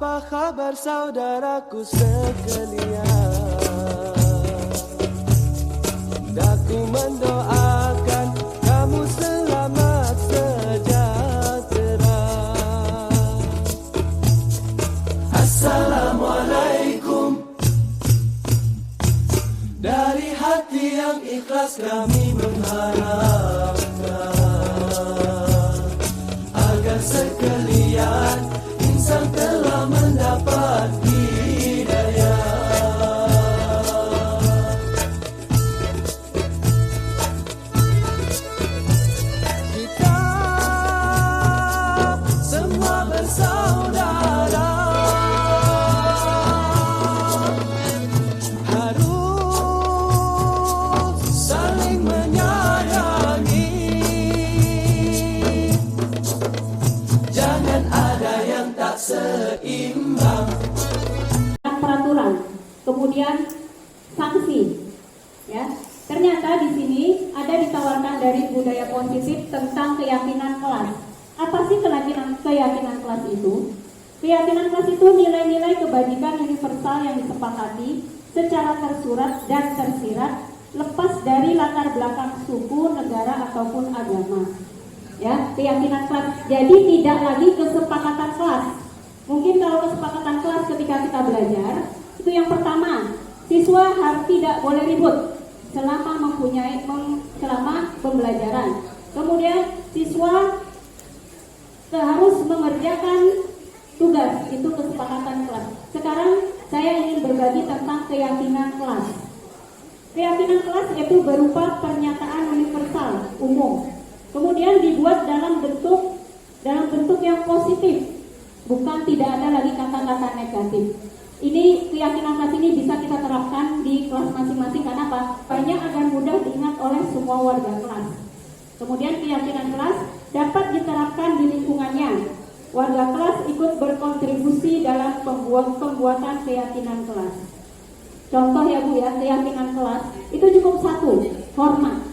Apa kabar saudaraku sekalian? Aku mendoakan kamu selamat sejahtera. Assalamualaikum. Dari hati yang ikhlas kami mengharapkan agar sekalian insan telah mendapat hidayah. Kita semua bersaudara, harus saling menyayangi. Jangan ada yang tak seimbang. Peraturan, kemudian sanksi. Ya, ternyata di sini ada ditawarkan dari budaya positif tentang keyakinan kelas. Apa sih keyakinan kelas itu? Keyakinan kelas itu nilai-nilai kebajikan universal yang disepakati secara tersurat dan tersirat, lepas dari latar belakang suku, negara ataupun agama. Ya, keyakinan kelas. Jadi tidak lagi kesepakatan kelas. Mungkin kalau kesepakatan kelas ketika kita belajar, itu yang pertama, siswa harus tidak boleh ribut selama selama pembelajaran. Kemudian siswa harus mengerjakan tugas, itu kesepakatan kelas. Sekarang saya ingin berbagi tentang keyakinan kelas. Keyakinan kelas itu berupa pernyataan universal umum. Kemudian dibuat dalam bentuk yang positif. Bukan tidak ada lagi kata-kata negatif. Ini keyakinan kelas ini bisa kita terapkan di kelas masing-masing karena apa? Banyak agar mudah diingat oleh semua warga kelas. Kemudian keyakinan kelas dapat diterapkan di lingkungannya. Warga kelas ikut berkontribusi dalam pembuatan keyakinan kelas. Contoh ya Bu ya, keyakinan kelas itu cukup satu, hormat.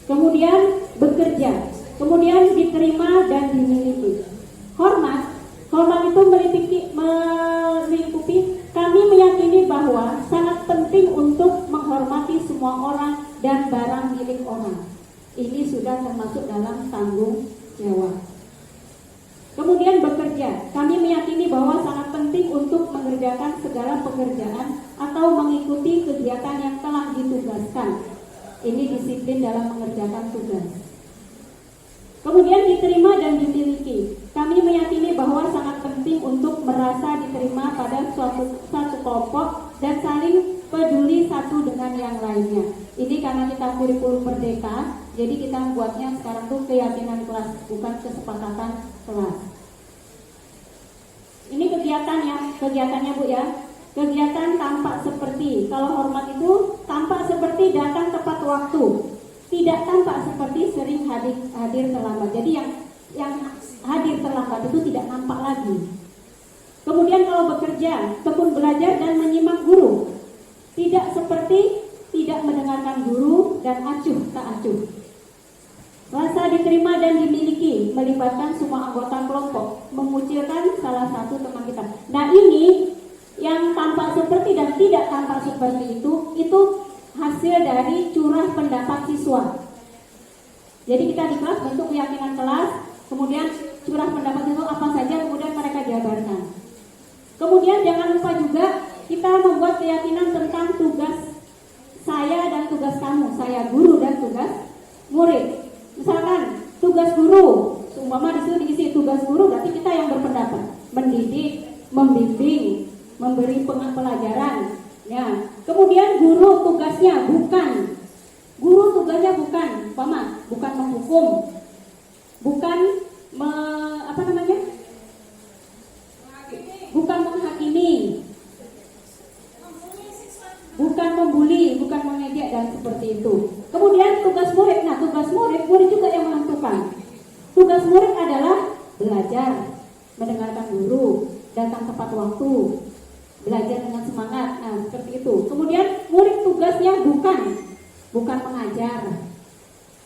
Kemudian bekerja. Kemudian diterima dan dimiliki. Hormat itu melingkupi kami meyakini bahwa sangat penting untuk menghormati semua orang dan barang milik orang. Ini sudah termasuk dalam tanggung jawab. Kemudian bekerja, kami meyakini bahwa sangat penting untuk mengerjakan segala pekerjaan atau mengikuti kegiatan yang telah ditugaskan. Ini disiplin dalam mengerjakan tugas. Kemudian diterima dan dimiliki. Kami meyakini bahwa sangat penting untuk merasa diterima pada satu kelompok dan saling peduli satu dengan yang lainnya. Ini karena kita kurikulum merdeka, jadi kita membuatnya sekarang tuh keyakinan kelas, bukan kesepakatan kelas. Ini kegiatannya Bu ya. Kegiatan tampak seperti, kalau hormat itu tampak seperti datang tepat waktu. Tidak tampak seperti sering hadir terlambat. Jadi yang hadir terlambat itu tidak nampak lagi. Kemudian kalau bekerja, tekun belajar dan menyimak guru. Tidak seperti tidak mendengarkan guru dan acuh tak acuh. Rasa diterima dan dimiliki melibatkan semua anggota kelompok, mengucilkan salah satu teman kita. Nah ini yang tampak seperti dan tidak tampak seperti itu hasil dari curah pendapat siswa. Jadi kita di kelas bentuk keyakinan kelas, kemudian curah pendapat itu apa saja, kemudian mereka jabarkan. Kemudian jangan lupa juga kita membuat keyakinan tentang tugas saya dan tugas kamu, saya guru dan tugas murid. Misalkan tugas guru, umpama di situ diisi tugas guru, berarti kita yang berpendapat, mendidik, membimbing, memberi pelajaran. Ya, kemudian guru tugasnya bukan bukan menghukum, bukan bukan menghakimi, bukan membuli, bukan mengejek dan seperti itu. Kemudian tugas murid, murid juga yang menentukan. Tugas murid adalah belajar, mendengarkan guru, datang tepat waktu, belajar dengan semangat. Nah, seperti itu. Kemudian murid tugasnya bukan mengajar,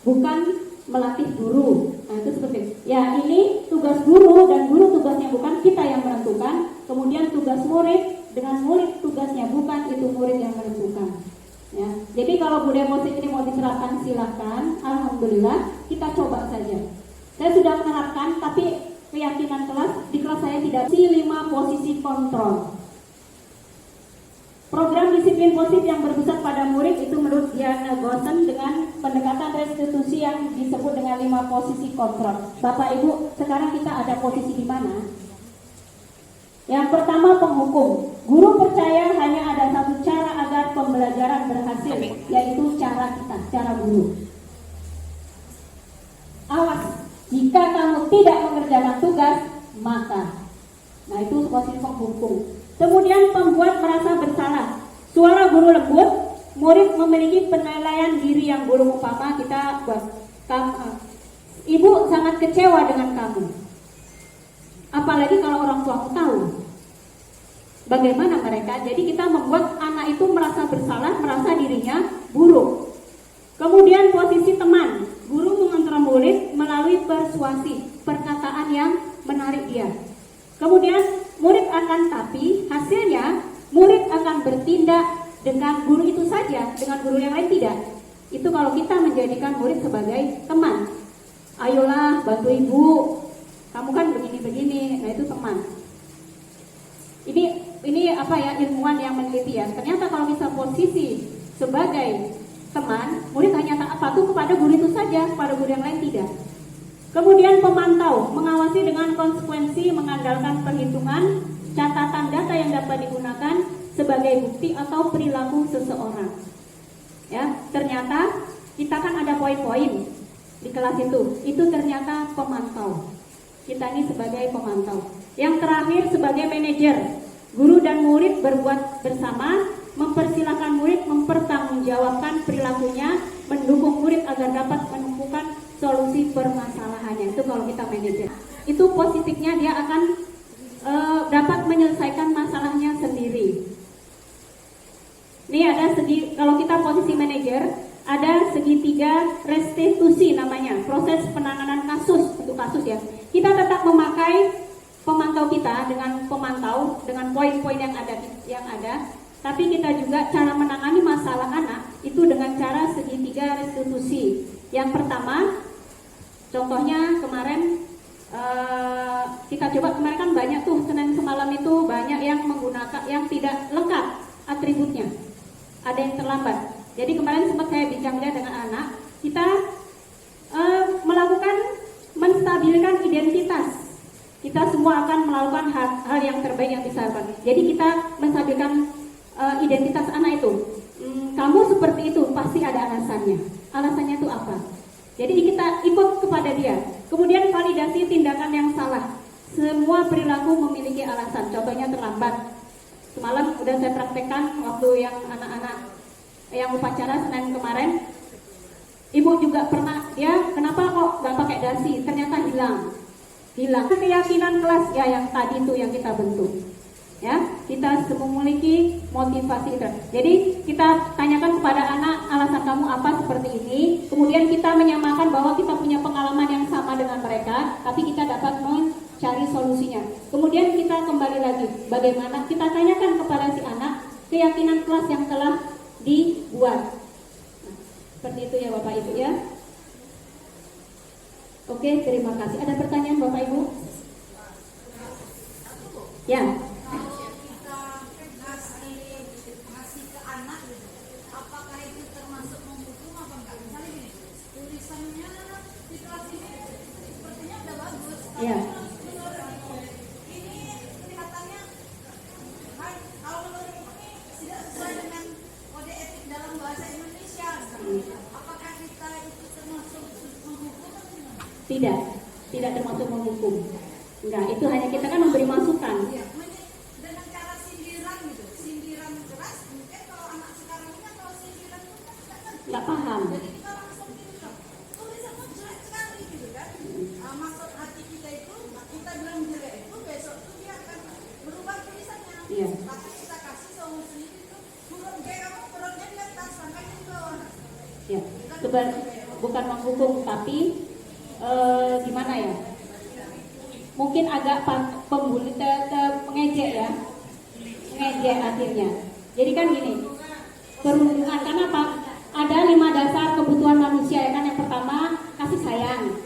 bukan melatih guru. Nah, itu seperti itu. Ya, ini tugas guru dan guru tugasnya bukan, kita yang menentukan. kemudian tugas murid dengan murid tugasnya, bukan itu murid yang menentukan. Ya, jadi kalau budaya positif ini mau diterapkan silahkan, alhamdulillah kita coba saja. Saya sudah menerapkan, tapi keyakinan kelas di kelas saya tidak 5 posisi kontrol. Program disiplin positif yang berpusat pada murid itu menurut Diana Gosen dengan pendekatan restitusi yang disebut dengan 5 posisi kontrol. Bapak Ibu, sekarang kita ada posisi di mana? Yang pertama, penghukum. Guru percaya hanya ada satu cara agar pembelajaran berhasil, yaitu cara kita, cara guru. Awas, jika kamu tidak mengerjakan tugas, maka. Nah, itu posisi penghukum. Kemudian pembuat merasa bersalah. Suara guru lembut, murid memiliki penilaian diri yang buruk. Umpama kita buat ibu sangat kecewa dengan kamu. Apalagi kalau orang tuamu tahu. Bagaimana mereka? Jadi kita membuat anak itu merasa bersalah, merasa dirinya buruk. Kemudian posisi teman. Guru mengontrol murid melalui persuasi, perkataan yang menarik dia. Kemudian murid tapi hasilnya murid akan bertindak dengan guru itu saja, dengan guru yang lain tidak. Itu kalau kita menjadikan murid sebagai teman. Ayolah bantu ibu, kamu kan begini-begini. Nah, itu teman. Ini apa ya, ilmuwan yang meneliti ya. Ternyata kalau bisa posisi sebagai teman, murid hanya patuh kepada guru itu saja, kepada guru yang lain tidak. Kemudian pemantau, mengawasi dengan konsekuensi, mengandalkan perhitungan, catatan data yang dapat digunakan sebagai bukti atau perilaku seseorang. Ya, ternyata kita kan ada poin-poin di kelas itu ternyata pemantau. Kita ini sebagai pemantau. Yang terakhir sebagai manajer, guru dan murid berbuat bersama, mempersilahkan murid mempertanggungjawabkan perilakunya, mendukung murid agar dapat menemukan solusi permasalahannya. Itu kalau kita manajer. Itu positifnya dia akan dapat menyelesaikan masalahnya sendiri. Ini ada segi, kalau kita posisi manajer, ada segitiga restitusi namanya, proses penanganan kasus untuk kasus ya. Kita tetap memakai pemantau kita dengan poin-poin yang ada, tapi kita juga cara menangani masalah anak itu dengan cara segitiga restitusi. Yang pertama, contohnya kemarin kita coba, kemarin kan banyak tuh, Senin semalam itu banyak yang menggunakan yang tidak lengkap atributnya, ada yang terlambat. Jadi kemarin sempat saya bincang dengan anak, kita melakukan menstabilkan identitas. Kita semua akan melakukan hal yang terbaik yang bisa lakukan. Jadi kita menstabilkan identitas anak itu. Kamu seperti itu pasti ada alasannya. Alasannya itu apa? Jadi kita ikut kepada dia. Kemudian validasi tindakan yang salah. Semua perilaku memiliki alasan. Contohnya terlambat. Semalam udah saya praktekkan waktu yang anak-anak yang upacara Senin kemarin. Ibu juga pernah, dia kenapa kok gak pakai dasi? Ternyata hilang. Keyakinan kelas ya yang tadi itu yang kita bentuk. Ya, kita memiliki motivasi itu. Jadi kita tanyakan kepada anak, alasan kamu apa seperti ini. Kemudian kita menyamakan bahwa kita punya pengalaman yang sama dengan mereka, tapi kita dapat mencari solusinya. Kemudian kita kembali lagi, bagaimana kita tanyakan kepada si anak keyakinan kelas yang telah dibuat. Nah, seperti itu ya Bapak Ibu ya. Oke, terima kasih. Ada pertanyaan Bapak Ibu? Ya. Ya. Tidak termasuk menghukum. Enggak, itu hanya kita kan memberi masukan. Dengan cara sindiran gitu, sindiran keras. Mungkin kalau anak sekarang ini kalau sindiran itu kan Nggak paham. Jadi kita langsung bilang, tulisanmu jelek sekali gitu kan. Maksud hati kita itu, kita bilang jelek itu, besok itu dia akan berubah tulisannya. Iya. Tapi kita kasih solusi itu, huruf G kamu hurufnya di atas, sampai di bawah. Ya, bukan menghukum, tapi gimana ya? mungkin agak pembuli mengejek ya, mengejek akhirnya. Jadi kan gini, perundungan karena apa? Ada 5 dasar kebutuhan manusia ya kan. Yang pertama kasih sayang,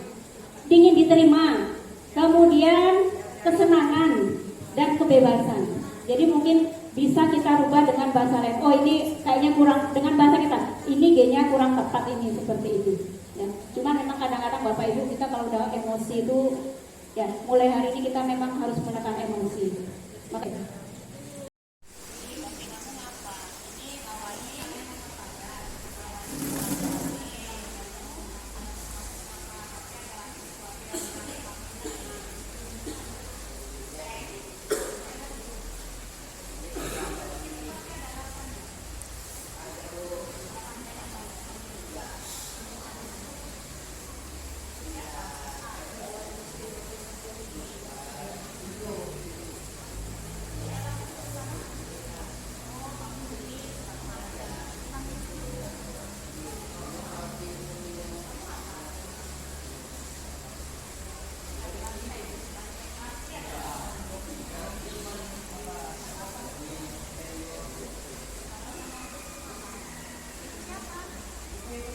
ingin diterima, kemudian kesenangan dan kebebasan. Jadi mungkin bisa kita rubah dengan bahasa lain. Oh ini kayaknya kurang, dengan bahasa kita ini G-nya kurang tepat ini seperti ini. Ya. Cuma memang kadang-kadang Bapak Ibu kita kalau udah emosi itu ya mulai hari ini kita memang harus menekan emosi. Makanya.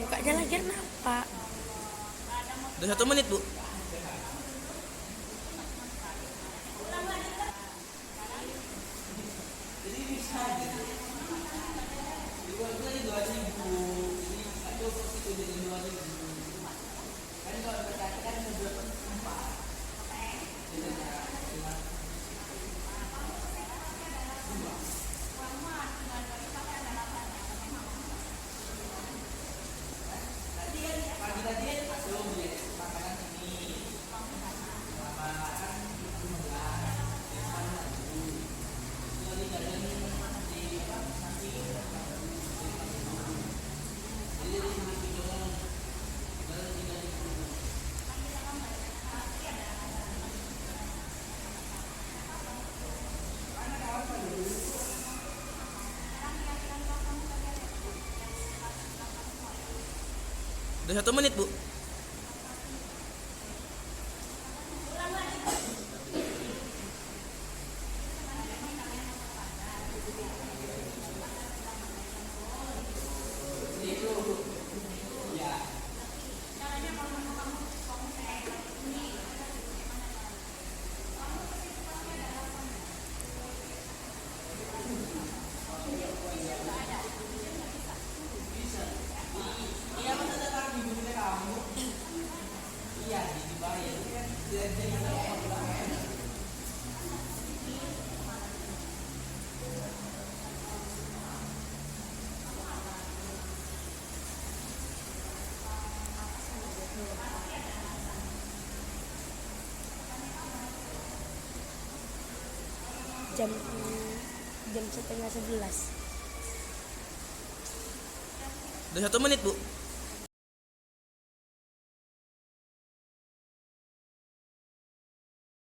Bukanya lagi kenapa? Udah 1 menit, Bu. Udah 1 menit, Bu. Jam setengah 11. Udah 1 menit, Bu.